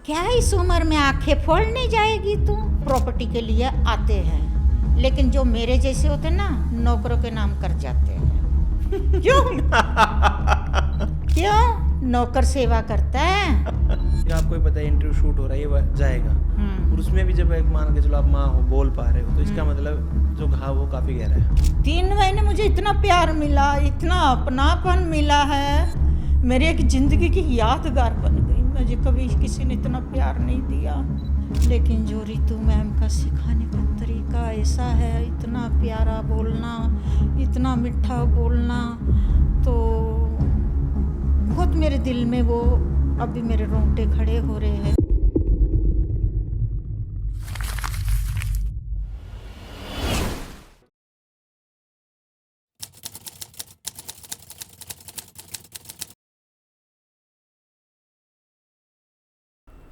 क्या इस उम्र में आंखें फोड़ने जाएगी तू? प्रॉपर्टी के लिए आते हैं, लेकिन जो मेरे जैसे होते ना, नौकरों के नाम कर जाते हैं। क्यों? क्यों? नौकर सेवा करता है। आपको ही पता है इंटरव्यू शूट हो रहा है, ये जाएगा और उसमें भी जब एक मान के चलो आप माँ हो, बोल पा रहे हो, तो इसका मतलब जो घाव वो काफी गहरा है। 3 महीने मुझे इतना प्यार मिला, इतना अपनापन मिला है, मेरी एक जिंदगी की यादगार बन गई। मुझे कभी किसी ने इतना प्यार नहीं दिया, लेकिन जो रितु मैम का सिखाने का तरीका ऐसा है, इतना प्यारा बोलना, इतना मीठा बोलना, तो बहुत मेरे दिल में वो अभी मेरे रोंगटे खड़े हो रहे हैं।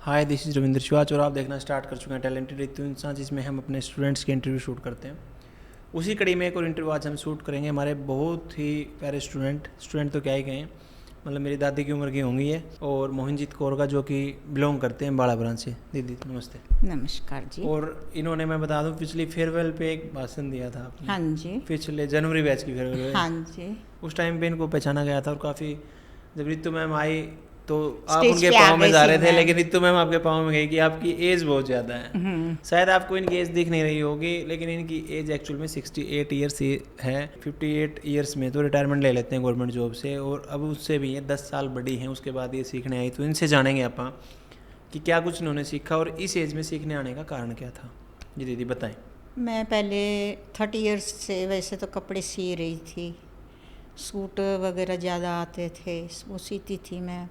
हाय, दिस इज़ रविंद्र शिवाच और आप देखना स्टार्ट कर चुके हैं टैलेंटेड रितु इंसान, जिसमें हम अपने स्टूडेंट्स के इंटरव्यू शूट करते हैं। उसी कड़ी में एक और इंटरव्यू आज हम शूट करेंगे। हमारे बहुत ही प्यारे स्टूडेंट तो क्या ही कहें, मतलब मेरी दादी की उम्र की होंगी है, और मोहनजीत कौर का, जो कि बिलोंग करते हैं बाड़ा ब्रांच से। दीदी नमस्ते। नमस्कार जी। और इन्होंने, मैं बता दूं, पिछली फेयरवेल पे एक भाषण दिया था आपने। हाँ जी। पिछले जनवरी बैच की फेयरवेल। हाँ जी। उस टाइम पे इनको पहचाना गया था, और काफ़ी जब रितु मैम आई तो आप स्टेज उनके पे पाँव आ में गई जा थी रहे थे, मैं। लेकिन रितु मैम आपके पाँव में गई कि आपकी एज बहुत ज़्यादा है। शायद आपको इनकी एज दिख नहीं रही होगी, लेकिन इनकी एज एक्चुअल में 68 ईयर्स है। 58 ईयर्स में तो रिटायरमेंट ले लेते हैं गवर्नमेंट जॉब से, और अब उससे भी ये 10 साल बड़ी हैं। उसके बाद ये सीखने आई, तो इनसे जानेंगे आप कि क्या कुछ इन्होंने सीखा और इस एज में सीखने आने का कारण क्या था। जी दीदी बताएं। मैं पहले 30 इयर्स से वैसे तो कपड़े सी रही थी, सूट वगैरह ज़्यादा आते थे, वो सीती थी मैं,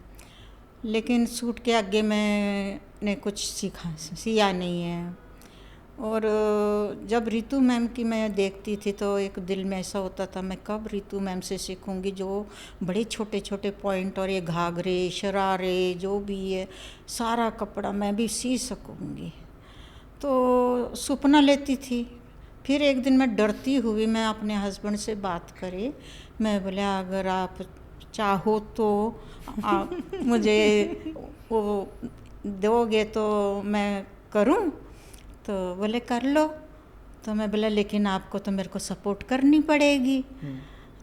लेकिन सूट के आगे मैंने कुछ सिया नहीं है। और जब रितु मैम की मैं देखती थी तो एक दिल में ऐसा होता था, मैं कब रितु मैम से सीखूंगी, जो बड़े छोटे छोटे पॉइंट और ये घाघरे शरारे जो भी है सारा कपड़ा मैं भी सी सकूंगी, तो सपना लेती थी। फिर एक दिन मैं डरती हुई मैं अपने हस्बैंड से बात करी, मैं बोला अगर आप चाहो तो आप मुझे वो दोगे तो मैं करूं, तो बोले कर लो। तो मैं बोला लेकिन आपको तो मेरे को सपोर्ट करनी पड़ेगी,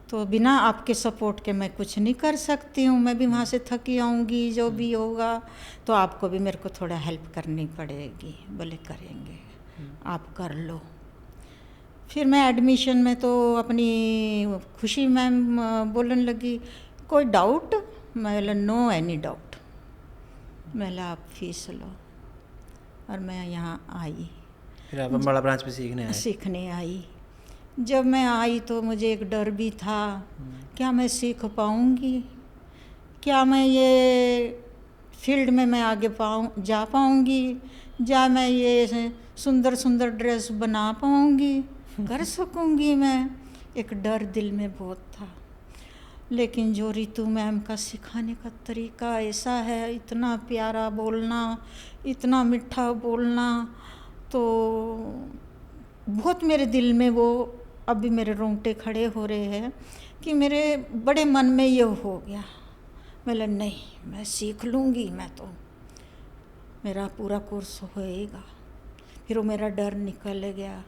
तो बिना आपके सपोर्ट के मैं कुछ नहीं कर सकती हूँ, मैं भी वहाँ से थकी आऊँगी, जो भी होगा तो आपको भी मेरे को थोड़ा हेल्प करनी पड़ेगी। बोले करेंगे, आप कर लो। फिर मैं एडमिशन में तो अपनी खुशी मैम बोलने लगी कोई डाउट, मैं बोला नो एनी डाउट, मैं बोला आप फीस लो। और मैं यहाँ आई, फिर आप बड़ा ब्रांच पे सीखने आई। जब मैं आई तो मुझे एक डर भी था, क्या मैं सीख पाऊँगी, क्या मैं ये फील्ड में मैं आगे जा पाऊँगी, या मैं ये सुंदर सुंदर ड्रेस बना पाऊँगी, कर सकूँगी मैं। एक डर दिल में बहुत था, लेकिन जो रितु मैम का सिखाने का तरीका ऐसा है, इतना प्यारा बोलना, इतना मीठा बोलना, तो बहुत मेरे दिल में वो अभी मेरे रोंगटे खड़े हो रहे हैं कि मेरे बड़े मन में ये हो गया, मैं नहीं मैं सीख लूँगी, मैं तो मेरा पूरा कोर्स होएगा। फिर वो मेरा डर निकल गया।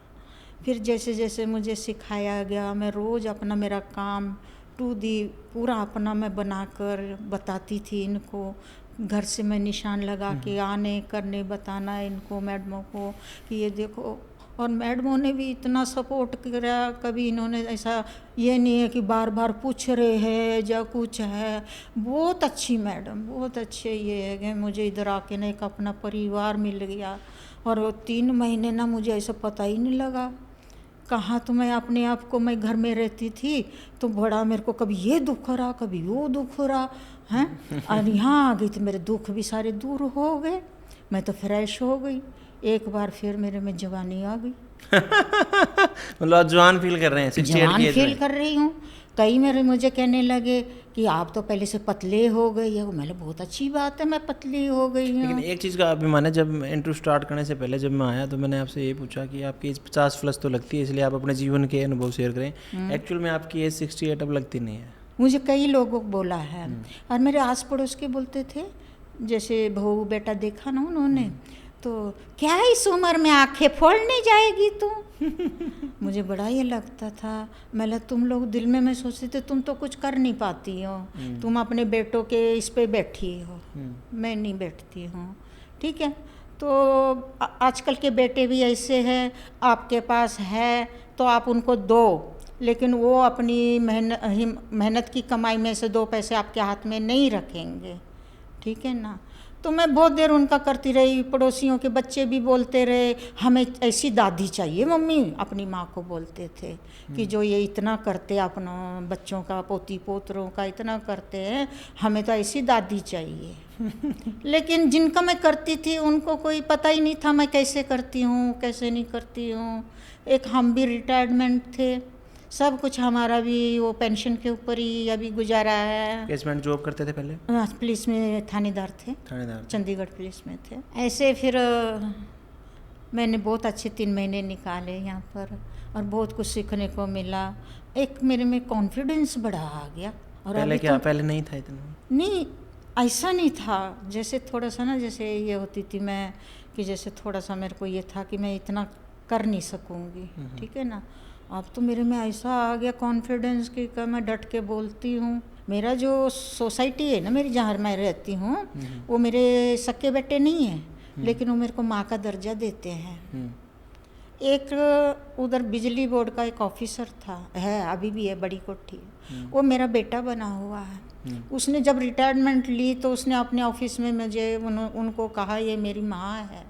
फिर जैसे जैसे मुझे सिखाया गया, मैं रोज़ अपना मेरा काम टू दी पूरा अपना मैं बनाकर बताती थी इनको। घर से मैं निशान लगा के आने करने बताना इनको, मैडमों को कि ये देखो। और मैडमों ने भी इतना सपोर्ट किया, कभी इन्होंने ऐसा ये नहीं है कि बार बार पूछ रहे हैं या कुछ है। बहुत अच्छी मैडम, बहुत अच्छे ये है कि मुझे इधर आके ना एक अपना परिवार मिल गया। और वो 3 महीने ना मुझे ऐसा पता ही नहीं लगा कहाँ, तो मैं अपने आप को, मैं घर में रहती थी तो बड़ा मेरे को कभी ये दुख रहा कभी वो दुख रहा हैं, और यहाँ आ गई तो मेरे दुख भी सारे दूर हो गए, मैं तो फ्रेश हो गई। एक बार फिर मेरे में जवानी आ गई। मतलब जवान फील कर रहे हैं, 68 जवान की एज फील में। कर रही हूँ। कई मेरे मुझे कहने लगे कि आप तो पहले से पतले हो गई है, मैंने बहुत अच्छी बात है मैं पतली हो गई हूँ। लेकिन एक चीज़ का अभिमान है, जब इंटरव्यू स्टार्ट करने से पहले जब मैं आया तो मैंने आपसे ये पूछा कि आपकी एज 50+ तो लगती है, इसलिए आप अपने जीवन के अनुभव शेयर करें। एक्चुअल में आपकी एज 68 अब लगती नहीं है। मुझे कई लोगों को बोला है, और मेरे आस पड़ोस के बोलते थे जैसे बहू बेटा देखा ना उन्होंने, तो क्या इस उम्र में आंखें फोड़ने जाएगी तू। मुझे बड़ा ये लगता था, मैं तुम लोग दिल में मैं सोचती थी तुम तो कुछ कर नहीं पाती हो, तुम अपने बेटों के इस पे बैठी हो, मैं नहीं बैठती हूँ। ठीक है, तो आजकल के बेटे भी ऐसे हैं, आपके पास है तो आप उनको दो, लेकिन वो अपनी मेहनत की कमाई में से 2 पैसे आपके हाथ में नहीं रखेंगे। ठीक है ना। तो मैं बहुत देर उनका करती रही, पड़ोसियों के बच्चे भी बोलते रहे हमें ऐसी दादी चाहिए, मम्मी अपनी माँ को बोलते थे कि जो ये इतना करते अपनों बच्चों का, पोती पोतरों का इतना करते हैं, हमें तो ऐसी दादी चाहिए। लेकिन जिनका मैं करती थी उनको कोई पता ही नहीं था मैं कैसे करती हूँ कैसे नहीं करती हूँ। एक हम भी रिटायरमेंट थे, सब कुछ हमारा भी वो पेंशन के ऊपर ही अभी गुजारा है। केसमेंट जॉब करते थे पहले? पुलिस में थानेदार थे, चंडीगढ़ पुलिस में थे। ऐसे फिर मैंने बहुत अच्छे 3 महीने निकाले यहाँ पर और बहुत कुछ सीखने को मिला। एक मेरे में कॉन्फिडेंस बड़ा आ गया। और पहले क्या पहले नहीं था इतना? नहीं, ऐसा नहीं था। जैसे थोड़ा सा ना, जैसे ये होती थी मैं कि जैसे थोड़ा सा मेरे को ये था कि मैं इतना कर नहीं सकूँगी। ठीक है ना। अब तो मेरे में ऐसा आ गया कॉन्फिडेंस कि मैं डट के बोलती हूँ। मेरा जो सोसाइटी है ना, मेरी जहाँ मैं रहती हूँ, वो मेरे सक्के बेटे नहीं हैं, लेकिन वो मेरे को माँ का दर्जा देते हैं। एक उधर बिजली बोर्ड का एक ऑफिसर था, है अभी भी है, बड़ी कोठी, वो मेरा बेटा बना हुआ है। उसने जब रिटायरमेंट ली तो उसने अपने ऑफिस में मुझे उनको कहा ये मेरी माँ है,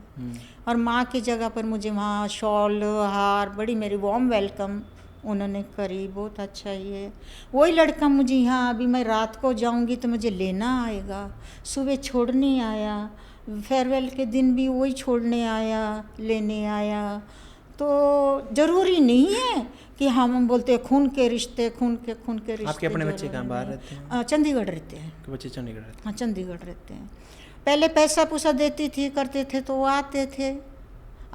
और माँ की जगह पर मुझे वहाँ शॉल हार, बड़ी मेरी वार्म वेलकम उन्होंने करी। बहुत अच्छा। ये वही लड़का मुझे यहाँ, अभी मैं रात को जाऊँगी तो मुझे लेना आएगा, सुबह छोड़ने आया, फेयरवेल के दिन भी वही छोड़ने आया, लेने आया। तो ज़रूरी नहीं है कि हम बोलते हैं खून के रिश्ते, खून के रिश्ते। आपके अपने बच्चे कहाँ बाहर रहते हैं? चंडीगढ़ रहते हैं। बच्चे चंडीगढ़ रहते हैं? हाँ, चंडीगढ़ रहते हैं। पहले पैसा पूसा देती थी, करते थे तो वो आते थे,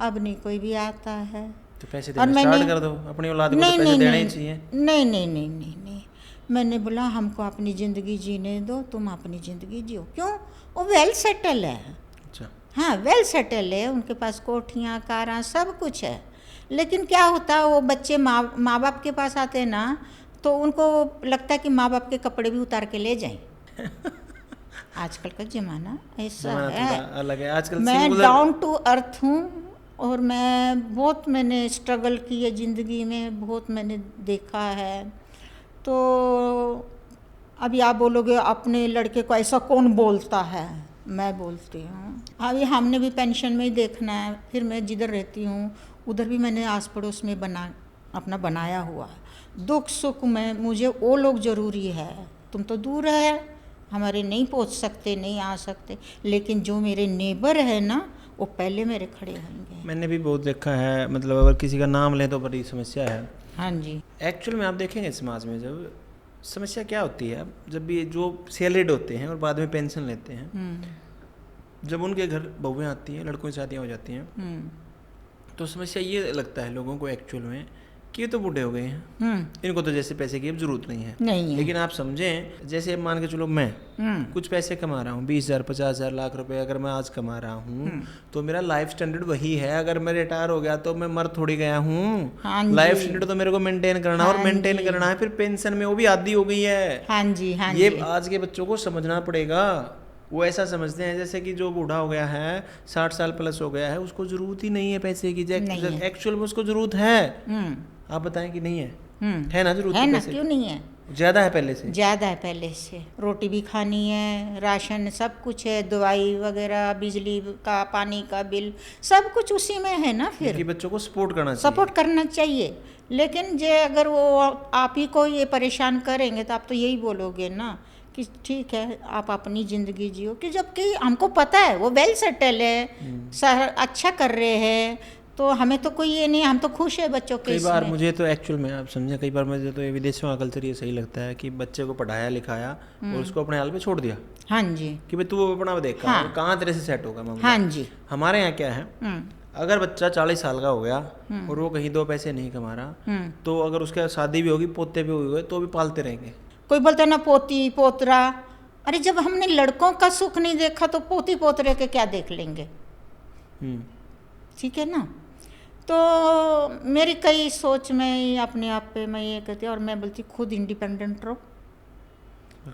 अब नहीं कोई भी आता है। तो पैसे देना स्टार्ट कर दो, अपनी औलाद को तो पैसे देने ही चाहिए। नहीं, मैंने बोला हमको अपनी ज़िंदगी जीने दो, तुम अपनी ज़िंदगी जियो। क्यों? वो वेल सेटल है। अच्छा। हाँ, वेल सेटल है, उनके पास कोठियाँ कारां सब कुछ है। लेकिन क्या होता है, वो बच्चे माँ बाप के पास आते हैं ना, तो उनको लगता है कि माँ बाप के कपड़े भी उतार के ले जाएं। आजकल का ज़माना ऐसा है, अलग है आजकल। मैं डाउन टू अर्थ हूँ और मैंने स्ट्रगल की है ज़िंदगी में, बहुत मैंने देखा है। तो अभी आप बोलोगे अपने लड़के को ऐसा कौन बोलता है, मैं बोलती हूँ। अभी हमने भी पेंशन में ही देखना है। फिर मैं जिधर रहती हूँ उधर भी मैंने आस पड़ोस में अपना बनाया हुआ है। दुख सुख में मुझे वो लोग ज़रूरी है। तुम तो दूर है, हमारे नहीं पहुँच सकते, नहीं आ सकते, लेकिन जो मेरे नेबर है ना, वो पहले मेरे खड़े होंगे। मैंने भी बहुत देखा है, मतलब अगर किसी का नाम लें तो बड़ी समस्या है। हाँ जी। एक्चुअल में आप देखेंगे समाज में जब समस्या क्या होती है, जब भी जो सैलरीड होते हैं और बाद में पेंशन लेते हैं, जब उनके घर बहुएं आती हैं, लड़कों की शादियाँ हो जाती हैं, तो समस्या ये लगता है लोगों को एक्चुअल में कि ये तो बूढ़े हो गए हैं, इनको तो जैसे पैसे की अब जरूरत नहीं है। लेकिन आप समझें, जैसे मान के चलो मैं कुछ पैसे कमा रहा हूँ, 20,000 50,000 लाख रुपए अगर मैं आज कमा रहा हूँ, तो मेरा लाइफ स्टैंडर्ड वही है। अगर मैं रिटायर हो गया तो मैं मर थोड़ी गया हूँ। लाइफ स्टैंडर्ड तो मेरे को मेंटेन करना और मेंटेन करना है। फिर पेंशन में वो भी आदी हो गई है। हाँ जी, हाँ ये आज के बच्चों को समझना पड़ेगा। वो ऐसा समझते हैं जैसे कि जो बूढ़ा हो गया है, 60 साल प्लस हो गया है, उसको जरूरत ही नहीं है पैसे की। एक्चुअल में उसको जरूरत है। आप बताएं कि नहीं है? है ना, जरूरत है ना, क्यों नहीं है? ज़्यादा है पहले से, ज़्यादा है पहले से। रोटी भी खानी है, राशन सब कुछ है, दवाई वगैरह, बिजली का, पानी का बिल, सब कुछ उसी में है ना। फिर बच्चों को सपोर्ट करना चाहिए। लेकिन जे अगर वो आप ही को ये परेशान करेंगे तो आप तो यही बोलोगे ना कि ठीक है आप अपनी ज़िंदगी जियो, कि जबकि हमको पता है वो वेल सेटल है, अच्छा कर रहे हैं, तो हमें तो कोई ये नहीं, हम तो खुश है बच्चों के। कई बार मुझे तो एक्चुअल में आप समझे, कई बार मुझे तो ये विदेशों का कल्चर ये सही लगता है कि बच्चे को पढ़ाया लिखाया और उसको अपने हाल पे छोड़ दिया। हाँ जी। कि भाई तू अपना देख, हाँ। कहाँ तेरे से सेट होगा मामला। हाँ जी। हमारे यहाँ क्या है, अगर बच्चा 40 साल का हो गया और वो कहीं 2 पैसे नहीं कमा रहा, तो अगर उसके शादी भी होगी, पोते भी हुए तो भी पालते रहेंगे। कोई बोलता है ना पोती पोतरा, अरे जब हमने लड़कों का सुख नहीं देखा तो पोती पोतरे के क्या देख लेंगे। ठीक है ना। तो मेरी कई सोच में अपने आप पे मैं ये कहती हूँ, और मैं बोलती खुद इंडिपेंडेंट रहो,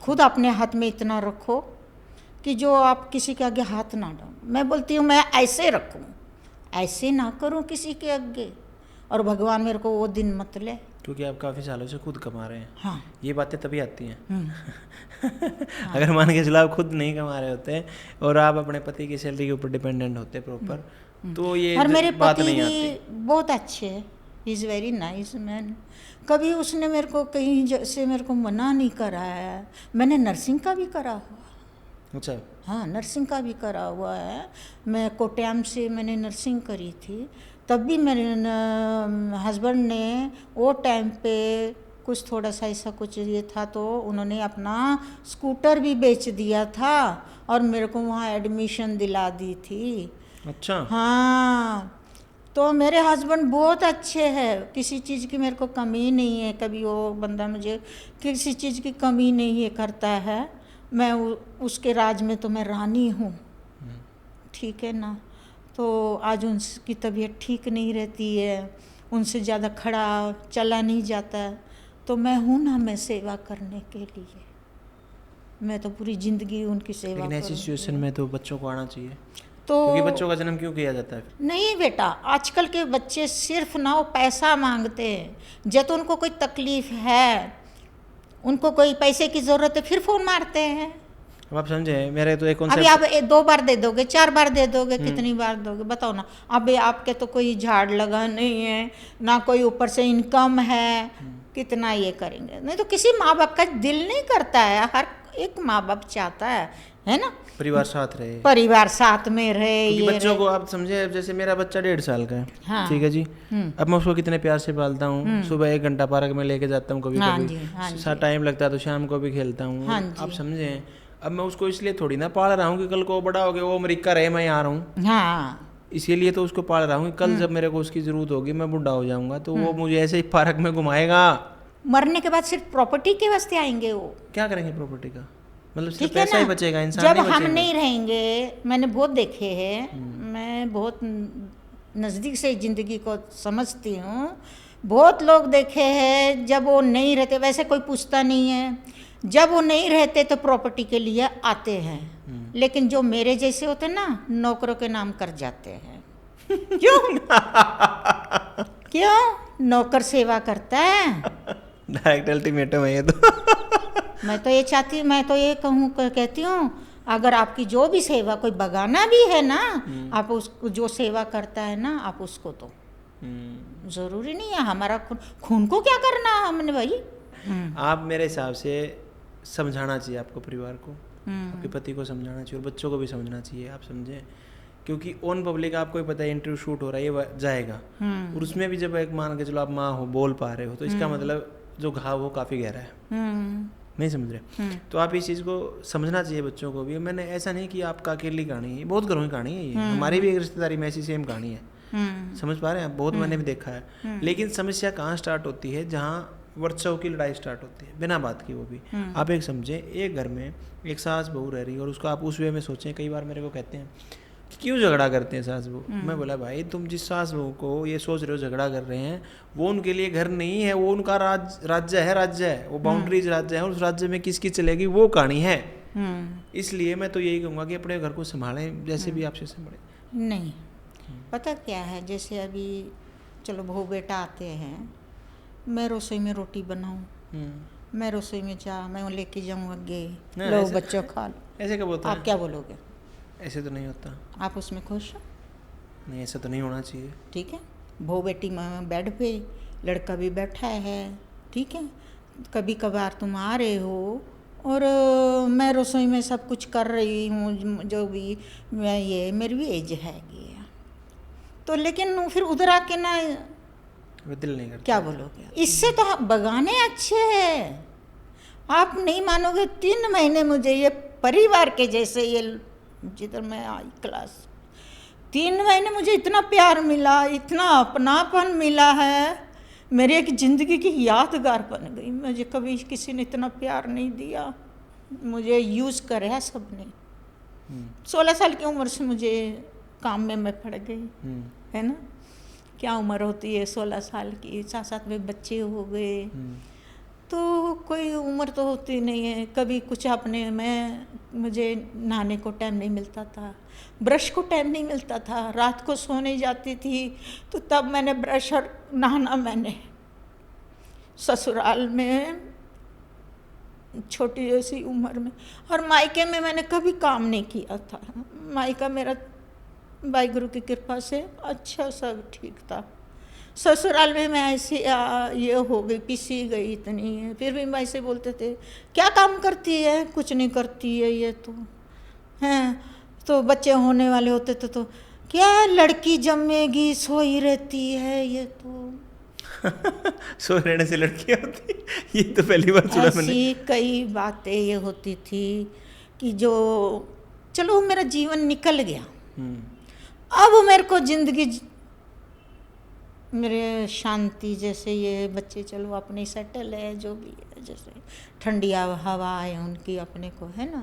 खुद अपने हाथ में इतना रखो कि जो आप किसी के आगे हाथ ना डालो। मैं बोलती हूँ मैं ऐसे रखूँ, ऐसे ना करूँ किसी के आगे, और भगवान मेरे को वो दिन मत ले। क्योंकि आप काफ़ी सालों से खुद कमा रहे हैं। हाँ, ये बातें तभी आती हैं। अगर मान के चलो आप खुद नहीं कमा रहे होते और आप अपने पति की सैलरी के ऊपर डिपेंडेंट होते प्रॉपर, तो ये और मेरे बात पति नहीं भी आती। बहुत अच्छे हैं, इज़ वेरी नाइस मैन। कभी उसने मेरे को कहीं जैसे मेरे को मना नहीं करा है। मैंने नर्सिंग का भी करा हुआ। अच्छा। हाँ, नर्सिंग का भी करा हुआ है। मैं कोट्याम से मैंने नर्सिंग करी थी, तब भी मेरे हस्बैंड ने वो टाइम पे कुछ थोड़ा सा ऐसा कुछ ये था तो उन्होंने अपना स्कूटर भी बेच दिया था और मेरे को वहाँ एडमिशन दिला दी थी। अच्छा। हाँ, तो मेरे हस्बैंड बहुत अच्छे हैं, किसी चीज़ की मेरे को कमी नहीं है। कभी वो बंदा मुझे किसी चीज़ की कमी नहीं है करता है। मैं उसके राज में तो मैं रानी हूँ। ठीक है ना। तो आज उनकी तबीयत ठीक नहीं रहती है, उनसे ज़्यादा खड़ा चला नहीं जाता है, तो मैं हूँ ना, मैं सेवा करने के लिए। मैं तो पूरी ज़िंदगी उनकी सेवा लेकिन ऐसी सिचुएशन में तो बच्चों को आना चाहिए। तो क्योंकि बच्चों का जन्म क्यों किया जाता है? नहीं बेटा, आजकल के बच्चे सिर्फ ना वो पैसा मांगते हैं। जब तो उनको कोई तकलीफ़ है, उनको कोई पैसे की ज़रूरत है, फिर फ़ोन मारते हैं। अब आप समझे, मेरे तो एक अभी आप 2 बार दे दोगे, 4 बार दे दोगे, कितनी बार दोगे बताओ ना। अभी आपके तो कोई झाड़ लगा नहीं है, ना कोई ऊपर से इनकम है, कितना ये करेंगे। नहीं तो किसी माँ बाप का दिल नहीं करता है, हर एक माँ बाप चाहता है ना, परिवार साथ रहे, परिवार साथ में रहे। क्योंकि ये बच्चों को आप समझे, जैसे मेरा बच्चा 1.5 साल का है। हाँ। ठीक है जी। अब मैं उसको कितने प्यार से पालता हूँ। सुबह 1 घंटा पार्क में लेके जाता हूँ, कभी हाँ कभी जी, हाँ जी। टाइम लगता है तो शाम को भी खेलता हूँ। हाँ जी। आप समझे। अब मैं उसको इसलिए थोड़ी ना पाल रहा हूँ कि कल को वो बड़ा हो गया, वो अमेरिका रहे, मैं यहाँ रहूँ। हाँ, इसीलिए तो उसको पाल रहा हूँ। कल जब मेरे को उसकी जरूरत होगी, मैं बूढ़ा हो जाऊंगा, तो वो मुझे ऐसे ही पार्क में घुमाएगा। मरने के बाद सिर्फ प्रॉपर्टी के वास्ते आएंगे वो। क्या करेंगे प्रॉपर्टी का? मतलब सिर्फ ठीक है पैसा ही ना। बचेगा, इंसान जब नहीं हम बचेगा। नहीं रहेंगे, मैंने बहुत देखे हैं, मैं बहुत नज़दीक से ज़िंदगी को समझती हूँ। बहुत लोग देखे हैं, जब वो नहीं रहते, वैसे कोई पूछता नहीं है, जब वो नहीं रहते तो प्रॉपर्टी के लिए आते हैं। लेकिन जो मेरे जैसे होते हैं ना, नौकरों के नाम कर जाते हैं। क्यों? क्यों? नौकर सेवा करता है। डायरेक्ट अल्टीमेटम है ये तो। मैं तो ये चाहती, मैं तो ये कहती हूँ, अगर आपकी जो भी सेवा कोई बगाना भी है ना, आप उसको जो सेवा करता है ना, आप उसको तो ज़रूरी नहीं है हमारा खून को क्या करना हमने भाई। आप मेरे हिसाब से समझाना चाहिए आपको, परिवार को, आपके पति को समझाना चाहिए और बच्चों को भी समझना चाहिए। आप समझे, क्योंकि ऑन पब्लिक आपको ही पता है इंटरव्यू शूट हो रहा है, ये जाएगा, और उसमें भी जब एक मान के चलो आप माँ हो, बोल पा रहे हो, तो इसका मतलब जो घाव वो काफ़ी गहरा है। नहीं समझ रहे, तो आप इस चीज़ को समझना चाहिए बच्चों को भी। मैंने ऐसा नहीं कि आपका अकेली कहानी है, बहुत घरों की कहानी है ये। हमारी भी एक रिश्तेदारी में ऐसी सेम कहानी है। समझ पा रहे हैं? बहुत मैंने भी देखा है। लेकिन समस्या कहाँ स्टार्ट होती है? जहाँ वर्चस्व की लड़ाई स्टार्ट होती है, बिना बात की वो भी। आप एक समझे, एक घर में एक सास बहू रह रही है और उसको आप उस वे में सोचें। कई बार मेरे को कहते हैं कि क्यों झगड़ा करते हैं सास बहू। मैं बोला भाई, तुम जिस सास बहू को ये सोच रहे हो झगड़ा कर रहे हैं, वो उनके लिए घर नहीं है, वो उनका राज्य है, वो बाउंड्रीज राज्य है, और उस राज्य में किसकी चलेगी वो कहानी है। इसलिए मैं तो यही कहूँगा कि अपने घर को संभालें, जैसे भी आपसे संभालें। नहीं, पता क्या है, जैसे अभी चलो बहू बेटा आते हैं, मैं रसोई में रोटी बनाऊं, मैं रसोई में मैं लेके जाऊं आगे, लो बच्चों खा लो, ऐसे कब होता है? आप क्या बोलोगे? ऐसे तो नहीं होता। आप उसमें खुश हो? नहीं, ऐसा तो नहीं होना चाहिए। ठीक है, बहू बेटी बेड पे, लड़का भी बैठा है, ठीक है, कभी कभार तुम आ रहे हो और मैं रसोई में सब कुछ कर रही हूँ, जो भी मैं ये मेरी भी एज है तो, लेकिन फिर उधर आके ना दिल नहीं करता। क्या बोलोगे? इससे तो बगाने अच्छे हैं। आप नहीं मानोगे, 3 महीने मुझे ये परिवार के जैसे, ये जिधर मैं आई क्लास, 3 महीने मुझे इतना प्यार मिला, इतना अपनापन मिला है, मेरी एक ज़िंदगी की यादगार बन गई। मुझे कभी किसी ने इतना प्यार नहीं दिया। मुझे यूज़ करा सबने। 16 साल की उम्र से मुझे काम में मैं पड़ गई, है ना। क्या उम्र होती है 16 साल की, साथ साथ में बच्चे हो गए, तो कोई उम्र तो होती नहीं है। कभी कुछ अपने मुझे नहाने को टाइम नहीं मिलता था, ब्रश को टाइम नहीं मिलता था, रात को सोने जाती थी तो तब मैंने ब्रश और नहाना मैंने ससुराल में छोटी जैसी उम्र में, और मायके में मैंने कभी काम नहीं किया था। मायका मेरा वाहिगुरु की कृपा से अच्छा सब ठीक था। ससुराल में मैं ऐसी ये हो गई, पिसी गई इतनी है, फिर भी मैं ऐसे बोलते थे क्या काम करती है, कुछ नहीं करती है ये तो हैं। तो बच्चे होने वाले होते थे तो क्या लड़की जमेगी सोई रहती है ये तो सो रहने से लड़की होती ये तो पहली बार सुना मैंने। ऐसी कई बातें ये होती थी कि जो चलो मेरा जीवन निकल गया। अब मेरे को जिंदगी मेरे शांति, जैसे ये बच्चे चलो अपने सेटल है, जो भी है, जैसे ठंडी हवा है उनकी अपने को, है ना।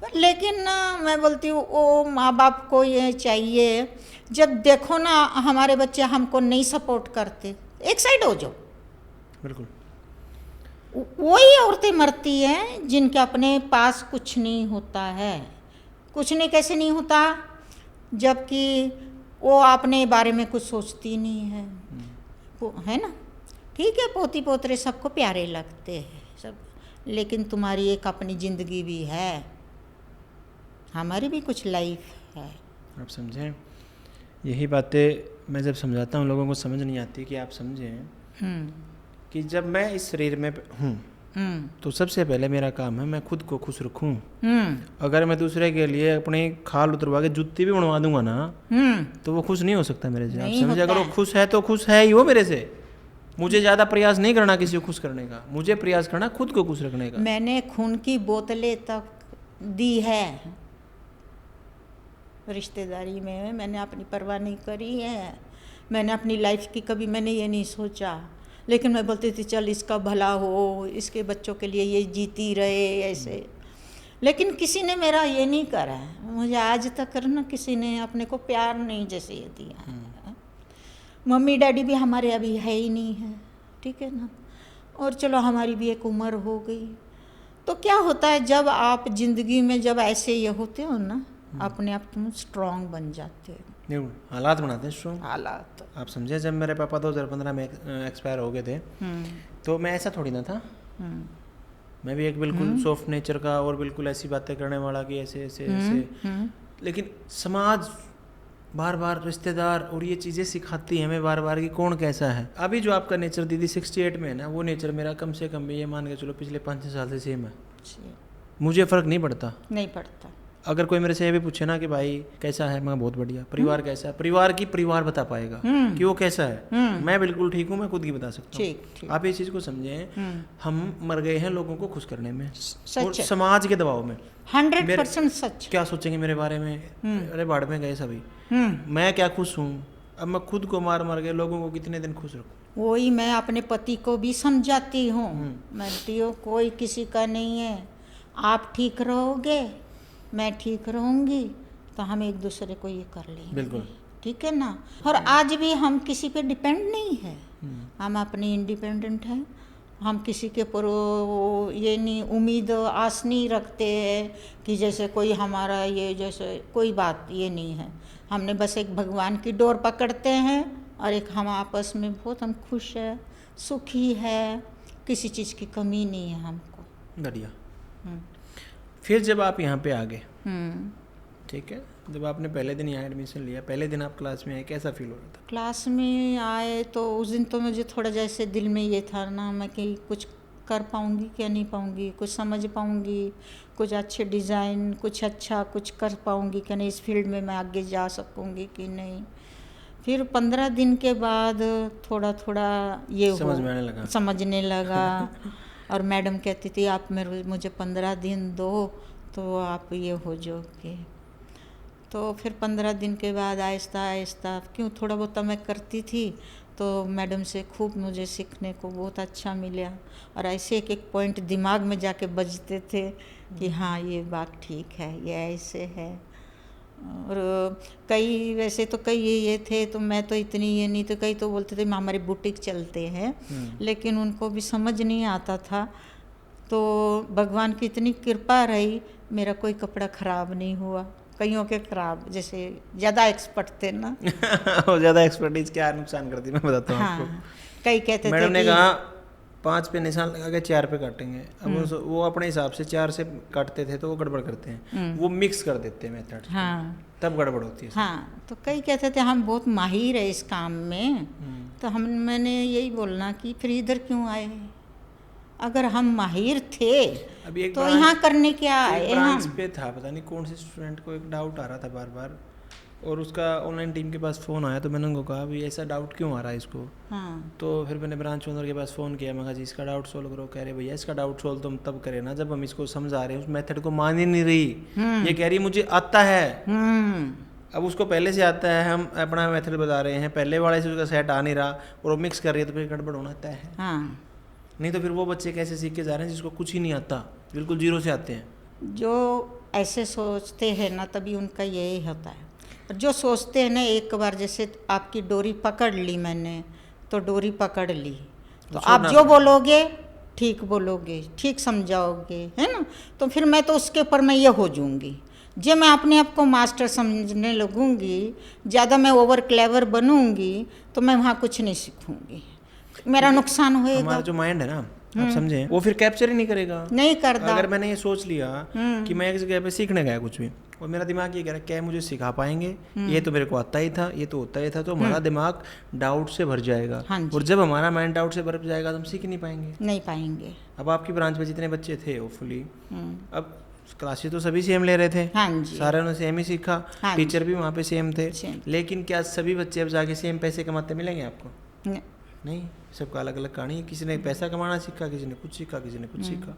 पर लेकिन ना मैं बोलती हूँ वो माँ बाप को ये चाहिए, जब देखो ना हमारे बच्चे हमको नहीं सपोर्ट करते, एक साइड हो जाओ। बिल्कुल वही औरतें मरती हैं जिनके अपने पास कुछ नहीं होता है। कुछ नहीं कैसे नहीं होता, जबकि वो अपने बारे में कुछ सोचती नहीं है, वो है ना। ठीक है, पोती पोतरे सबको प्यारे लगते हैं सब, लेकिन तुम्हारी एक अपनी ज़िंदगी भी है, हमारी भी कुछ लाइफ है। आप समझें, यही बातें मैं जब समझाता हूँ लोगों को समझ नहीं आती कि आप समझें कि जब मैं इस शरीर में हूँ तो सबसे पहले मेरा काम है मैं खुद को खुश रखूँ। अगर मैं दूसरे के लिए अपनी खाल उतरवा के जूती भी बनवा दूंगा ना तो वो खुश नहीं हो सकता मेरे से। आप समझे, अगर वो खुश है तो खुश है ही वो मेरे से। मुझे ज़्यादा प्रयास नहीं करना किसी को खुश करने का, मुझे प्रयास करना खुद को खुश रखने का। मैंने खून की बोतलें तक दी है रिश्तेदारी में, मैंने अपनी परवाह नहीं करी है। मैंने अपनी लाइफ की कभी मैंने ये नहीं सोचा, लेकिन मैं बोलती थी चल इसका भला हो, इसके बच्चों के लिए ये जीती रहे ऐसे। लेकिन किसी ने मेरा ये नहीं करा है, मुझे आज तक ना किसी ने अपने को प्यार नहीं जैसे ये दिया है। मम्मी डैडी भी हमारे अभी है ही नहीं है, ठीक है ना। और चलो हमारी भी एक उम्र हो गई, तो क्या होता है जब आप ज़िंदगी में जब ऐसे ये होते हो ना, अपने आप तुम स्ट्रांग बन जाते हो। हालात बनाते हैं स्ट्रांग, हालात। आप समझे, जब मेरे पापा 2015 में एक्सपायर हो गए थे तो मैं ऐसा थोड़ी ना था। मैं भी एक बिल्कुल सॉफ्ट नेचर का और बिल्कुल ऐसी बातें करने वाला कि ऐसे ऐसे ऐसे, लेकिन समाज बार बार, रिश्तेदार और ये चीज़ें सिखाती हैं हमें बार बार कि कौन कैसा है। अभी जो आपका नेचर दीदी 68 में है ना, वो नेचर मेरा कम से कम ये मान के चलो पिछले 5-6 साल से सेम है। मुझे फ़र्क नहीं पड़ता, नहीं पड़ता। अगर कोई मेरे से ये भी पूछे ना कि भाई कैसा है, मैं बहुत बढ़िया। परिवार कैसा है, परिवार बता पाएगा कि वो कैसा है। मैं बिल्कुल ठीक हूँ, मैं खुद की बता सकता हूँ। आप इस चीज़ को समझें, हम मर गए हैं लोगों को खुश करने में और समाज के दबाव में। 100% सच। क्या सोचेंगे मेरे बारे में, अरे बाढ़ में गए सभी, मैं क्या खुश हूँ। अब मैं खुद को मार मार के लोगों को कितने दिन खुश रखूँ। वही मैं अपने पति को भी समझाती हूँ, मैं कोई किसी का नहीं है, आप ठीक रहोगे मैं ठीक रहूँगी तो हम एक दूसरे को ये कर लेंगे। बिल्कुल ठीक है ना। और आज भी हम किसी पे डिपेंड नहीं है, हम अपने इंडिपेंडेंट हैं। हम किसी के पर ये नहीं उम्मीद आस नहीं रखते हैं कि जैसे कोई हमारा ये जैसे कोई बात ये नहीं है। हमने बस एक भगवान की डोर पकड़ते हैं और एक हम आपस में बहुत हम खुश है, सुखी है, किसी चीज़ की कमी नहीं है हमको। बढ़िया। फिर जब आप यहाँ पे आ गए, ठीक है, जब आपने पहले दिन यहाँ एडमिशन लिया, पहले दिन आप क्लास में आए, कैसा फील हो रहा था? क्लास में आए तो उस दिन तो मुझे थोड़ा जैसे दिल में ये था ना, मैं कि कुछ कर पाऊँगी क्या नहीं पाऊँगी, कुछ समझ पाऊँगी, कुछ अच्छे डिज़ाइन, कुछ अच्छा कुछ कर पाऊँगी क्या नहीं, इस फील्ड में मैं आगे जा सकूँगी कि नहीं। फिर 15 दिन के बाद थोड़ा थोड़ा ये समझने लगा और मैडम कहती थी आप मुझे 15 दिन दो तो आप ये हो जाओगे। तो फिर 15 दिन के बाद आहिस्ता आहिस्ता क्यों थोड़ा बहुत मैं करती थी तो मैडम से खूब मुझे सीखने को बहुत अच्छा मिला। और ऐसे एक एक पॉइंट दिमाग में जाके बजते थे कि हाँ ये बात ठीक है, ये ऐसे है। और कई वैसे तो कई ये थे, तो मैं तो इतनी ये नहीं, तो कई तो बोलते थे हमारे बुटीक चलते हैं, लेकिन उनको भी समझ नहीं आता था। तो भगवान की इतनी कृपा रही, मेरा कोई कपड़ा ख़राब नहीं हुआ। कईयों के ख़राब, जैसे ज़्यादा एक्सपर्ट थे ना और ज़्यादा एक्सपर्टीज क्या नुकसान करती है मैं बताता हूँ आपको। हाँ, कई कहते थे मैडम ने कि कहा 5 पे निशान लगा के 4 पे काटेंगे। अब वो अपने हिसाब से 4 से काटते थे, तो वो गड़बड़ करते हैं, वो मिक्स कर देते हैं मेथड, हाँ तब गड़बड़ होती है। हाँ, तो कई कहते थे हम बहुत माहिर है इस काम में। तो मैंने यही बोलना कि फिर इधर क्यों आए? अगर हम माहिर थे अभी एक तो यहाँ करने क्या आए ब्रांच हम? पे था, पता नहीं कौन से स्टूडेंट को एक डाउट आ रहा था बार बार, और उसका ऑनलाइन टीम के पास फ़ोन आया, तो मैंने उनको कहा भी ऐसा डाउट क्यों आ रहा है इसको। हाँ तो फिर मैंने ब्रांच ओनर के पास फ़ोन किया, मैं कहा जी इसका डाउट सोल्व करो। कह रहे भैया इसका डाउट सोल्व तुम तब करें ना जब हम इसको समझा रहे हैं, उस मेथड को मान ही नहीं रही। ये कह रही मुझे आता है। अब उसको पहले से आता है, हम अपना मेथड बता रहे हैं, पहले वाले से उसका सेट आ नहीं रहा और वो मिक्स कर रही है, तो फिर गड़बड़ होना तय है। हाँ, नहीं तो फिर वो बच्चे कैसे सीख के जा रहे हैं जिसको कुछ ही नहीं आता, बिल्कुल जीरो से आते हैं। जो ऐसे सोचते हैं ना, तभी उनका यही होता है। और जो सोचते हैं ना, एक बार जैसे आपकी डोरी पकड़ ली मैंने, तो डोरी पकड़ ली, तो आप जो बोलोगे ठीक बोलोगे, ठीक समझाओगे, है ना, तो फिर मैं तो उसके ऊपर मैं ये हो जाऊंगी। जब मैं अपने आप को मास्टर समझने लगूंगी, ज़्यादा मैं ओवर क्लेवर बनूंगी, तो मैं वहाँ कुछ नहीं सीखूंगी, मेरा नुकसान होएगा। हमारा जो माइंड है ना, आप समझे, वो फिर कैप्चर ही नहीं करेगा, नहीं करता। अगर मैंने ये सोच लिया कि मैं एक जगह पे सीखने गया कुछ भी, और मेरा दिमाग ये कह रहा है क्या मुझे सिखा पाएंगे, ये तो मेरे को आता ही था, ये तो होता ही था, तो हमारा दिमाग डाउट से भर जाएगा। हाँ और जब हमारा माइंड डाउट से भर जाएगा तो हम सीख ही नहीं पाएंगे। नहीं पाएंगे। अब आपकी ब्रांच में जितने बच्चे थे होपफुली, अब क्लासेस तो सभी सेम ले रहे थे, हाँ जी, सारे ने सेम ही सीखा, हाँ टीचर भी वहाँ पे सेम थे, सेम। लेकिन क्या सभी बच्चे अब जाके सेम पैसे कमाते मिलेंगे आपको? नहीं। नहीं, सबका अलग अलग कहानी है। किसी ने पैसा कमाना सीखा, किसी ने कुछ सीखा, किसी ने कुछ सीखा।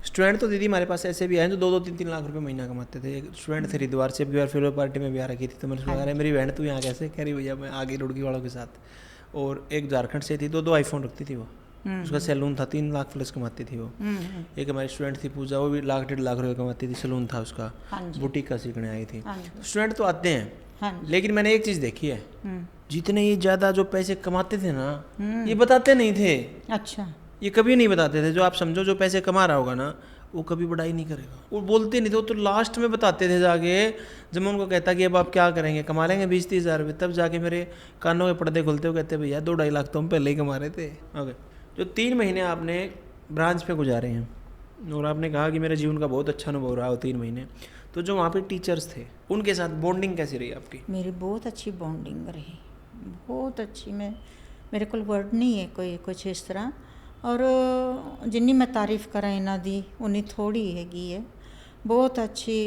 स्टूडेंट तो दीदी हमारे पास ऐसे भी आए जो 2-3 लाख रुपए महीना कमाते थे। एक स्टूडेंट थे हरिद्वार से, अब फेलो पार्टी में भी आ रखी थी, तो मैंने सोचा अरे मेरी बहन तू यहाँ कैसे? कह रही भैया मैं आगे रुड़की वालों के साथ। और एक झारखंड से थी, 2 आईफोन रखती थी वो, उसका सैलून था, 3 लाख प्लस कमाती थी वो। एक हमारी स्टूडेंट थी पूजा, वो भी 1-1.5 लाख रुपए कमाती थी, सैलून था उसका, बुटीक का सीखने आई थी। स्टूडेंट तो आते हैं, लेकिन मैंने एक चीज़ देखी है, जितने ये ज़्यादा जो पैसे कमाते थे ना, ये बताते नहीं थे। अच्छा, ये कभी नहीं बताते थे। जो आप समझो जो पैसे कमा रहा होगा ना, वो कभी बढ़ाई नहीं करेगा, वो बोलते नहीं थे, वो तो लास्ट में बताते थे जाके। जब मैं उनको कहता कि अब आप क्या करेंगे, कमा लेंगे 20-30 हज़ार रुपये, तब जाके मेरे कानों के पर्दे खुलते हुए कहते भैया 2-2.5 लाख तो हम पहले ही कमा रहे थे। ओके, जो 3 महीने आपने ब्रांच पे गुजारे हैं, और आपने कहा कि मेरे जीवन का बहुत अच्छा अनुभव रहा हो 3 महीने, तो जो वहाँ पे टीचर्स थे उनके साथ बॉन्डिंग कैसी रही आपकी? मेरी बहुत अच्छी बॉन्डिंग रही, बहुत अच्छी। मेरे को वर्ड नहीं है कोई कुछ इस तरह। और जिन्नी मैं तारीफ़ करा इन्हां दी उन्नी थोड़ी हैगी है, बहुत अच्छी।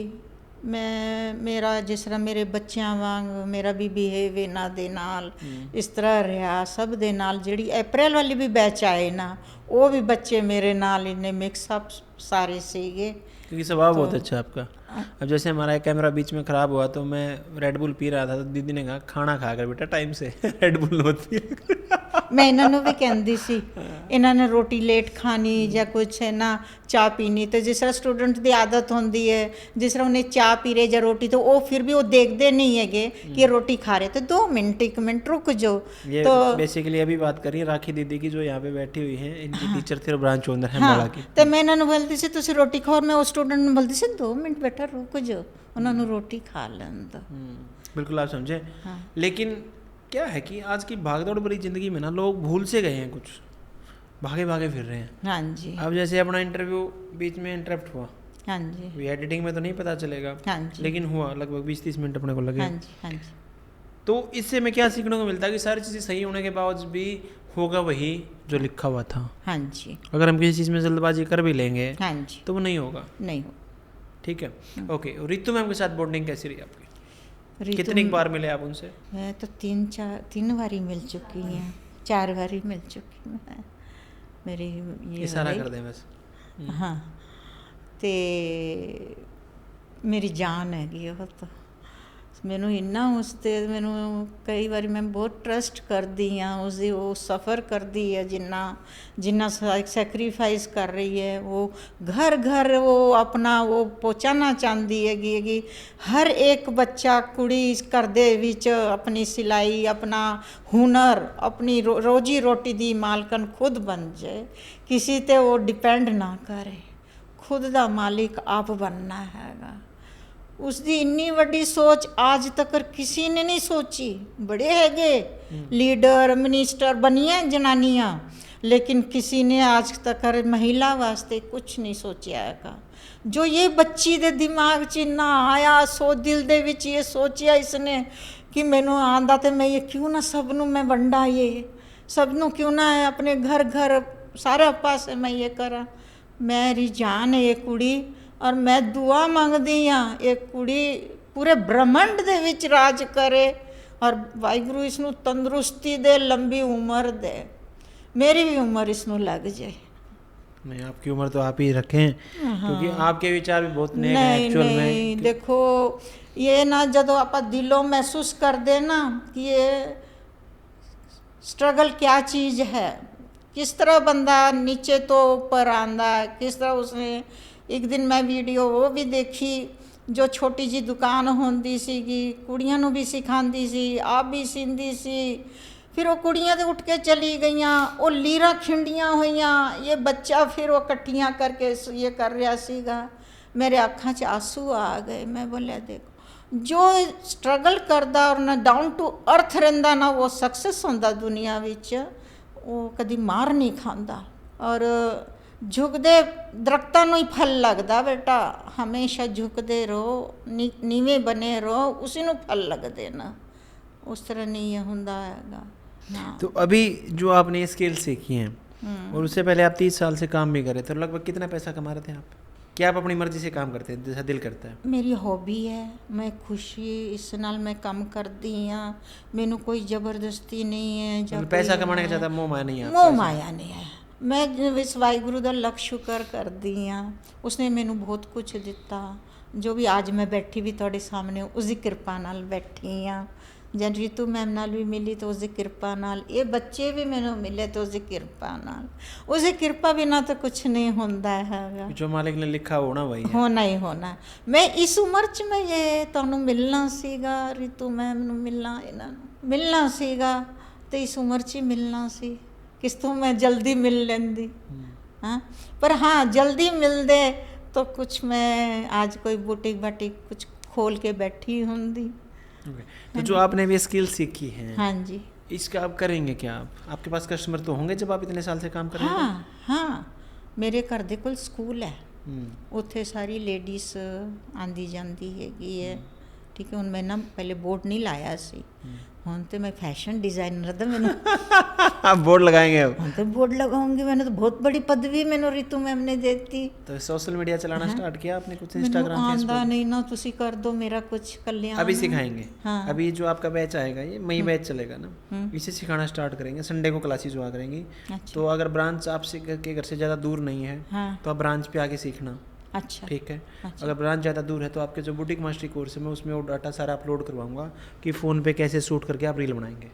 मैं मेरा जिस तरह मेरे बच्चों वांग मेरा भी बिहेव इन्हां दे नाल इस तरह रहा, सब दे नाल। जिहड़ी अप्रैल वाली भी बैच आए ना, वो भी बच्चे मेरे नाल इन्ने मिक्सअप सारे सीगे, क्योंकि स्वभाव बहुत अच्छा आपका। अब जैसे हमारा कैमरा बीच में ख़राब हुआ, तो मैं रेड बुल पी रहा था, तो दीदी ने कहा खाना खा कर बेटा टाइम से रेड बुल मत पिया। मैं इन्होंने भी कहती सी, इन्होंने रोटी लेट खानी या कुछ है ना चाह पीनी, तो जिस तरह स्टूडेंट की आदत होती है, जिस तरह उन्हें चाह पी रहे या रोटी, तो वो फिर भी वो देखते नहीं है कि ये रोटी खा रहे, तो 2 मिनट 1 मिनट रुक जाओ। ये तो बेसिकली अभी बात करिए राखी दीदी की, जो यहाँ पे बैठी हुई है, इनकी टीचर थे और ब्रांच ओनर है हाँ, की। तो मैं इन्होंने बोलती सी तुसी रोटी खाओ, और मैं उस स्टूडेंट ने बोलती सी 2 मिनट बेटा रुक जाओ, उन्होंने रोटी खा लें दो। बिल्कुल आप समझे। लेकिन क्या है कि आज की भागदौड़ भरी जिंदगी में ना लोग भूल से गए हैं, कुछ भागे भागे फिर रहे हैं। हाँ जी, अब जैसे अपना इंटरव्यू बीच में इंटरप्ट हुआ, हाँ जी, एडिटिंग में तो नहीं पता चलेगा, हाँ जी, लेकिन हुआ, लगभग 20-30 मिनट अपने को लगे। हाँ जी, हाँ जी। तो इससे मैं क्या सीखने को मिलता है कि सारी चीज़ें सही होने के बावजूद भी होगा वही जो लिखा हुआ था। हाँ जी, अगर हम किसी चीज़ में जल्दबाजी कर भी लेंगे हाँ जी, तो वो नहीं होगा। नहीं हो। ठीक है, ओके। रितु मैम के साथ बॉन्डिंग कैसी रही आपकी? रितु कितनी बार मिले आप उनसे? मैं तो 3 बारी मिल चुकी हैं, 4 बारी मिल चुकी मैं। मेरी ये इशारा है। कर दें बस। हाँ, ते मेरी जान हैगी, वो तो ਮੈਨੂੰ ਇੰਨਾ ਉਸ 'ਤੇ ਮੈਨੂੰ ਕਈ ਵਾਰੀ ਮੈਂ ਬਹੁਤ ਟਰਸਟ ਕਰਦੀ ਹਾਂ ਉਸਦੀ, ਉਹ ਸਫਰ ਕਰਦੀ ਹੈ ਜਿੰਨਾ ਸੈਕਰੀਫਾਈਸ ਕਰ ਰਹੀ ਹੈ। ਉਹ घर घर वो अपना वो पहुँचाना चाहती हैगी कि हर एक बच्चा कुड़ी घर दे विच अपनी सिलाई, अपना हुनर, अपनी रोजी रोटी दी मालकन खुद बन जाए, किसी ते वो डिपेंड ना करे, खुद दा मालिक आप बनना हैगा। उसकी इन्नी वड्डी सोच आज तक किसी ने नहीं सोची। बड़े हैगे लीडर मिनिस्टर बनिए जनानियाँ, लेकिन किसी ने आज तक महिला वास्ते कुछ नहीं सोचा है। जो ये बच्ची दे दिमाग च इन्ना आया, सो दिल दे विच ये सोचा इसने कि मैनू आंदा तो मैं ये क्यों ना सब नू मैं वंडा, ये सब नू क्यों ना अपने घर घर सारे पासे मैं ये करा। मेरी जान है ये कुड़ी, और मैं दुआ मंगदी हाँ ये कुड़ी पूरे ब्रह्मंड दे विच राज करे, और वाहिगुरू इसनू तंदुरुस्ती दे, लंबी उम्र दे, मेरी भी उम्र इसनू लग जाए। नहीं, आपकी उम्र तो आप ही रखें, क्योंकि आपके विचार भी बहुत नेक हैं नहीं एक्चुअल नहीं में। देखो ये ना जदों आप दिलों महसूस कर दे ना कि ये स्ट्रगल क्या चीज़ है, किस तरह बंदा नीचे तो ऊपर आंदा है, किस तरह उसने। एक दिन मैं वीडियो वो भी देखी, जो छोटी जी दुकान होंदी सीगी, कुड़ियां नू भी सिखांदी सी, आप भी सींदी सी, फिर वो कुड़ियां तो उठ के चली गईयां, वो लीरा खिंडियां हुईयां, ये बच्चा फिर वो कट्ठियां करके ये कर रहा सीगा। मेरे अखां च आंसू आ गए। मैं बोलिया देखो जो स्ट्रगल करदा और ना डाउन टू अर्थ रहिंदा ना, वो सक्सेस होंदा दुनिया विच, वो कदी मार नहीं खांदा। और झुकदे दरख्तां नूं ही फल लगदा बेटा, हमेशा झुकदे रहो, नीवें बने रहो, उसी नूं फल लगदे ना, उस तरह नहीं ये हुंदा हैगा। हाँ। तो अभी जो आपने स्किल सीखी हैं और उससे पहले आप 30 साल से काम भी कर रहे थे, तो लगभग कितना पैसा कमा रहे थे आप? क्या आप अपनी मर्जी से काम करते हैं जैसा दिल करता है? मेरी हॉबी है, मैं खुशी इस नाल मैं काम करती हाँ, मैनू कोई ज़बरदस्ती नहीं है। मतलब पैसा कमाने का ज़्यादा मोह माया नहीं है? मोह माया नहीं है। मैं इस वाहिगुरू का लख शुक्र करती हाँ, उसने मैनू बहुत कुछ दिता। जो भी आज मैं बैठी भी तुहाडे सामने उसकी कृपा नाल बैठी हाँ। जब रीतू मैम नाल भी मिली तो उसकी कृपा नाल, ये बच्चे भी मैनू मिले तो उसकी कृपा नाल, उसकी कृपा बिना तो कुछ नहीं होंदा है। जो मालिक ने लिखा होना वही है। होना ही होना। मैं इस उम्र च मैं ये तुहानू मिलना सीगा, रीतू मैम नू मिलना, इन्हां नू मिलना सीगा, तो इस उम्र च ही मिलना सी, किस तो मैं जल्दी मिल लेंदी। हाँ, पर हाँ जल्दी मिल दे तो कुछ मैं आज कोई बुटीक बाटीक कुछ खोल के बैठी होंगी। तो जो आपने भी स्किल सीखी है, हाँ जी, इसका आप करेंगे क्या? आपके पास कस्टमर तो होंगे जब आप इतने साल से काम कर रहे हैं? हाँ हाँ, मेरे घर दे कोल स्कूल है, उत्थे सारी लेडीज़ आंदी जांदी हैगी है। ठीक है, हुण मैं ना पहले बोर्ड नहीं लाया सी, हुण तो मैं फैशन डिज़ाइनर दा मैंने आप बोर्ड लगाएंगे अब? हुण तो बोर्ड लगाऊंगी। मैंने तो बहुत बड़ी पदवी मैंने रीतू मैम ने देती। तो सोशल मीडिया चलाना स्टार्ट किया आपने? कुछ मैनू इंस्टाग्राम, आंदा फेसबुक? नहीं ना, तुसी कर दो मेरा कुछ कल्याण। अभी सिखाएंगे। हाँ। अभी जो आपका बैच आएगा ये मई बैच चलेगा ना, इसे सिखाना स्टार्ट करेंगे। संडे को क्लासेस हुआ करेंगी। अच्छा। तो अगर ब्रांच आपसे के घर से ज़्यादा दूर नहीं है हाँ। तो आप ब्रांच पे आके सीखना। अच्छा ठीक है। अच्छा। अगर ब्रांच ज़्यादा दूर है तो आपके जो बुटीक मास्टरी कोर्स है मैं उसमें वो डाटा सारा अपलोड करवाऊंगा कि फ़ोन पे कैसे शूट करके आप रील बनाएंगे।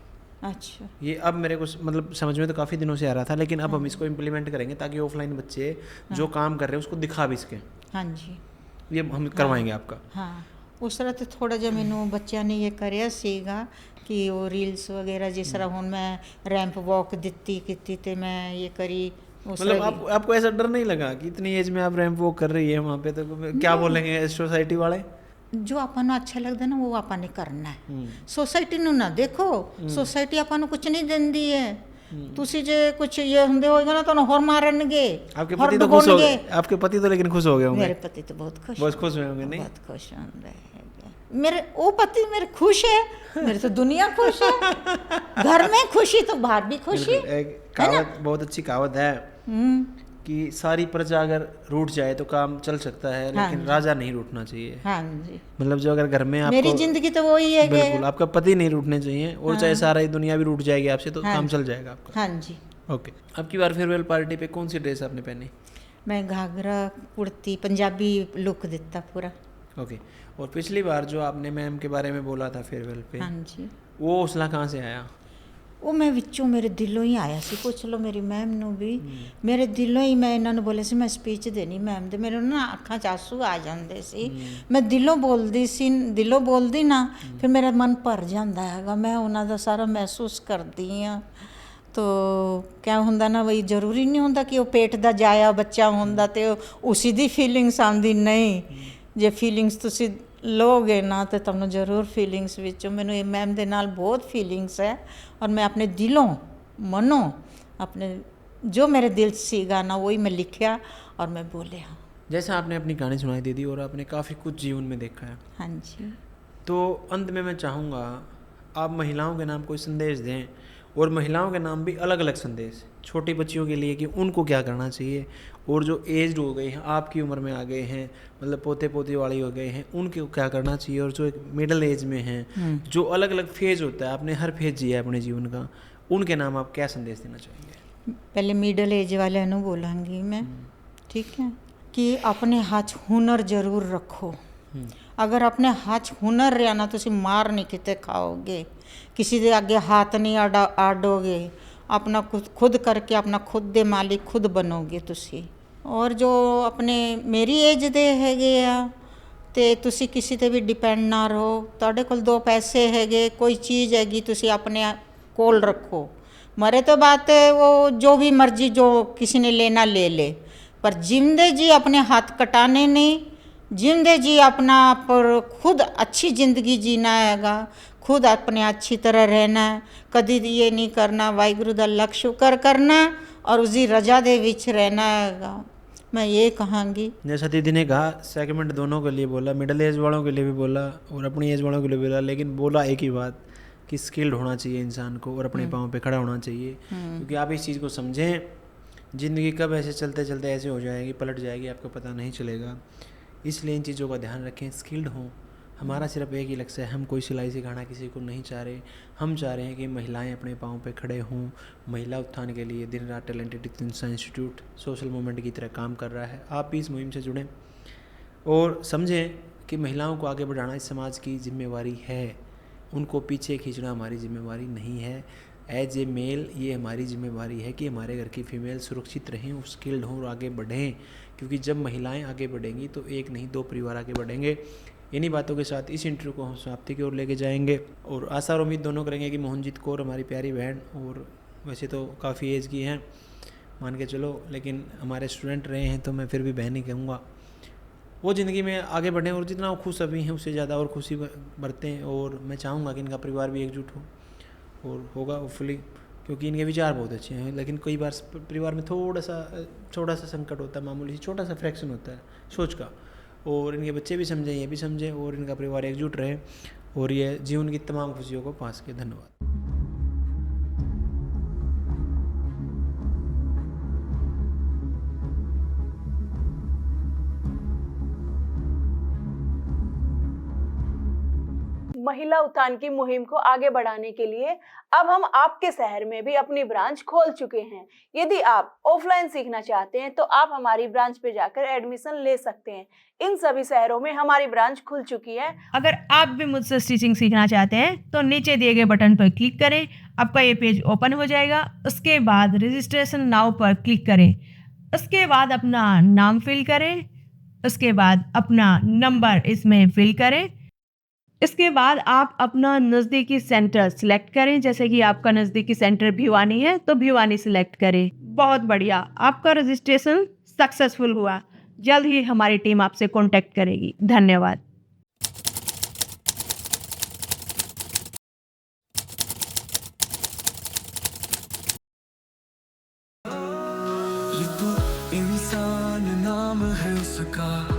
अच्छा। ये अब मेरे को मतलब समझ में तो काफ़ी दिनों से आ रहा था, लेकिन अब हम इसको इम्प्लीमेंट करेंगे ताकि ऑफलाइन बच्चे जो काम कर रहे हैं उसको दिखा भी सकें। हाँ जी, ये हम करवाएंगे आपका। हाँ उस तरह तो थोड़ा जिहा मैनू बच्चों ने ये करिया सीगा कि वो रील्स वगैरह जिस तरह हुण मैं रैंप वॉक दित्ती कीती ते मैं ये करी। मतलब आपको ऐसा डर नहीं लगा कि इतनी एज में आप रैंप वॉक कर रही है वहाँ पे, तो क्या बोलेंगे सोसाइटी वाले? जो ਆਪਾਂ ਨੂੰ अच्छा लगता ना वो ਆਪਾਂ ने करना है। सोसाइटी ਨੂੰ ना देखो, सोसाइटी ਆਪਾਂ ਨੂੰ कुछ नहीं देंदी है। ਤੁਸੀਂ ਜੇ कुछ ये ਹੁੰਦੇ ਹੋਏਗਾ ना ਤੁਹਾਨੂੰ ਹੋਰ ਮਾਰਨਗੇ। आपके पति तो खुश हो गए? आपके पति तो लेकिन खुश हो गए होंगे? मेरे पति तो बहुत खुश हुए होंगे। नहीं, बहुत खुश होंगे मेरे वो पति मेरे खुश है, मेरे तो दुनिया खुश है। घर में खुशी तो बाहर भी खुशी। एक कहावत, बहुत अच्छी कहावत है कि सारी प्रजा अगर रूठ जाए तो काम चल सकता है, लेकिन राजा नहीं रूठना चाहिए। हाँ जी, मतलब जो अगर घर में आपको, मेरी जिंदगी तो वही है। बिल्कुल, आपका पति नहीं रूठने चाहिए, और चाहे सारा दुनिया भी रूठ जाएगी आपसे तो काम चल जाएगा आपका। हाँ जी। ओके, आपकी बार फेयरवेल पार्टी पे कौन सी ड्रेस आपने पहनी? मैं घाघरा कुर्ती पंजाबी लुक दिता पूरा। ओके, और पिछली बार जो आपने मैम के बारे में बोला था फेयरवेल पे, हाँ जी, वो हौसला कहाँ से आया? ਉਹ ਮੈਂ ਵਿੱਚੋਂ ਮੇਰੇ ਦਿਲੋਂ ਹੀ ਆਇਆ ਸੀ। ਪੁੱਛ ਲਓ ਮੇਰੀ ਮੈਮ ਨੂੰ ਵੀ, ਮੇਰੇ ਦਿਲੋਂ ਹੀ ਮੈਂ ਇਹਨਾਂ ਨੂੰ ਬੋਲਿਆ ਸੀ ਮੈਂ ਸਪੀਚ ਦੇਣੀ ਮੈਮ ਦੇ। ਮੇਰੇ ਨਾ ਅੱਖਾਂ 'ਚ ਆਂਸੂ ਆ ਜਾਂਦੇ ਸੀ, ਮੈਂ ਦਿਲੋਂ ਬੋਲਦੀ ਸੀ, ਦਿਲੋਂ ਬੋਲਦੀ ਨਾ ਫਿਰ ਮੇਰਾ ਮਨ ਭਰ ਜਾਂਦਾ ਹੈਗਾ, ਮੈਂ ਉਹਨਾਂ ਦਾ ਸਾਰਾ ਮਹਿਸੂਸ ਕਰਦੀ ਹਾਂ। ਤੋ ਕਿਆ ਹੁੰਦਾ ਨਾ ਬਈ, ਜ਼ਰੂਰੀ ਨਹੀਂ ਹੁੰਦਾ ਕਿ ਉਹ ਪੇਟ ਦਾ ਜਾਇਆ ਬੱਚਾ ਹੁੰਦਾ ਤੇ ਉਸੀ ਦੀ ਫੀਲਿੰਗਸ ਆਉਂਦੀ, ਨਹੀਂ। ਜੇ ਫੀਲਿੰਗਸ ਤੁਸੀਂ ਲੋਗੇ ਨਾ ਤਾਂ ਤੁਹਾਨੂੰ ਜ਼ਰੂਰ ਫੀਲਿੰਗਸ ਵਿੱਚੋਂ, ਮੈਨੂੰ ਇਹ ਮੈਮ ਦੇ ਨਾਲ ਬਹੁਤ ਫੀਲਿੰਗਸ ਹੈ। और मैं अपने दिलों मनो अपने जो मेरे दिल सीगा ना वही मैं लिखा और मैं बोले। हाँ, जैसा आपने अपनी कहानी सुनाई दीदी और आपने काफ़ी कुछ जीवन में देखा है, हाँ जी। तो अंत में मैं चाहूँगा आप महिलाओं के नाम कोई संदेश दें, और महिलाओं के नाम भी अलग अलग संदेश, छोटी बच्चियों के लिए कि उनको क्या करना चाहिए, और जो एज्ड हो गए हैं, आपकी उम्र में आ गए हैं, मतलब पोते पोती वाली हो गए हैं, उनको क्या करना चाहिए, और जो एक मिडिल एज में हैं, जो अलग अलग फेज होता है, आपने हर फेज जिया है अपने जीवन का, उनके नाम आप क्या संदेश देना चाहेंगे? पहले मिडल एज वाले ਨੂੰ बोलांगी मैं, ठीक है, कि अपने हाथ 'ਚ हुनर जरूर रखो। अगर अपने हाथ 'ਚ हुनर ਰਿਹਾ ਨਾ, ਤੁਸੀਂ ਮਾਰ ਨਹੀਂ ਕਿਤੇ ਖਾਓਗੇ, किसी ਦੇ ਅੱਗੇ हाथ नहीं आडोगे, अपना खुद करके अपना खुद ਦੇ मालिक खुद बनोगे ਤੁਸੀਂ। और जो अपने मेरी एज ਦੇ ਹੈਗੇ ਆ ਤੇ ਤੁਸੀਂ ਕਿਸੇ ਤੇ ਵੀ ਡਿਪੈਂਡ ਨਾ ਰਹੋ। ਤੁਹਾਡੇ ਕੋਲ 2 ਪੈਸੇ ਹੈਗੇ, ਕੋਈ ਚੀਜ਼ ਹੈਗੀ, ਤੁਸੀਂ ਆਪਣੇ ਕੋਲ ਰੱਖੋ। मरे तो बात वो जो भी मर्जी जो किसी ने लेना ले ले, पर जिंदे जी अपने हाथ कटाने नहीं, जिंदे जी अपना पर खुद अच्छी ज़िंदगी जीना हैगा, खुद अपने अच्छी तरह रहना है। कभी ये नहीं करना वाहिगुरु दा लख शुकर करना और उसकी रजा दे विच रहना हैगा। मैं ये कहांगी। जैसा दीदी ने कहा, सेगमेंट दोनों के लिए बोला, मिडिल एज वालों के लिए भी बोला और अपनी एज वालों के लिए बोला, लेकिन बोला एक ही बात कि स्किल्ड होना चाहिए इंसान को और अपने पाँव पे खड़ा होना चाहिए। क्योंकि आप इस चीज़ को समझें, ज़िंदगी कब ऐसे चलते चलते ऐसे हो जाएगी, पलट जाएगी, आपको पता नहीं चलेगा। इसलिए इन चीज़ों का ध्यान रखें, स्किल्ड हों। हमारा सिर्फ एक ही लक्ष्य है, हम कोई सिलाई सिखाना किसी को नहीं चाह रहे, हम चाह रहे हैं कि महिलाएं अपने पाँव पे खड़े हों। महिला उत्थान के लिए दिन रात टैलेंटेड इंस्टीट्यूट सोशल मूवमेंट की तरह काम कर रहा है। आप भी इस मुहिम से जुड़ें और समझें कि महिलाओं को आगे बढ़ाना इस समाज की जिम्मेवारी है, उनको पीछे खींचना हमारी जिम्मेवारी नहीं है। एज ए मेल ये हमारी जिम्मेवारी है कि हमारे घर की फ़ीमेल सुरक्षित रहें और स्किल्ड हों और आगे बढ़ें, क्योंकि जब महिलाएं आगे बढ़ेंगी तो एक नहीं 2 परिवार आगे बढ़ेंगे। इन्हीं बातों के साथ इस इंटरव्यू को हम समाप्ति की ओर लेके जाएंगे और आशा और उम्मीद दोनों करेंगे कि मोहनजीत कौर हमारी प्यारी बहन, और वैसे तो काफ़ी एज की हैं मान के चलो, लेकिन हमारे स्टूडेंट रहे हैं तो मैं फिर भी बहन ही कहूँगा, वो ज़िंदगी में आगे बढ़ें और जितना वो खुश अभी हैं उससे ज़्यादा और खुशी बरतें। और मैं चाहूँगा कि इनका परिवार भी एकजुट हो और होगा होपफुली, क्योंकि इनके विचार बहुत अच्छे हैं। लेकिन कई बार परिवार में थोड़ा सा संकट होता है, मामूली छोटा सा फ्रैक्शन होता है सोच का, और इनके बच्चे भी समझें, ये भी समझें और इनका परिवार एकजुट रहे और ये जीवन की तमाम खुशियों को पा सके। धन्यवाद। महिला उत्थान की मुहिम को आगे बढ़ाने के लिए अब हम आपके शहर में भी अपनी ब्रांच खोल चुके हैं। यदि आप ऑफलाइन सीखना चाहते हैं तो आप हमारी ब्रांच पे जाकर एडमिशन ले सकते हैं। इन सभी शहरों में हमारी ब्रांच खुल चुकी है। अगर आप भी मुझसे स्टिचिंग सीखना चाहते हैं तो नीचे दिए गए बटन पर क्लिक करें, आपका ये पेज ओपन हो जाएगा। उसके बाद रजिस्ट्रेशन नाउ पर क्लिक करें, उसके बाद अपना नाम फिल करें, उसके बाद अपना नंबर इसमें फिल करें। इसके बाद आप अपना नज़दीकी सेंटर सिलेक्ट करें, जैसे कि आपका नज़दीकी सेंटर भिवानी है तो भिवानी सिलेक्ट करें। बहुत बढ़िया, आपका रजिस्ट्रेशन सक्सेसफुल हुआ। जल्द ही हमारी टीम आपसे कांटेक्ट करेगी। धन्यवाद। ये तो इंसान नाम है उसका।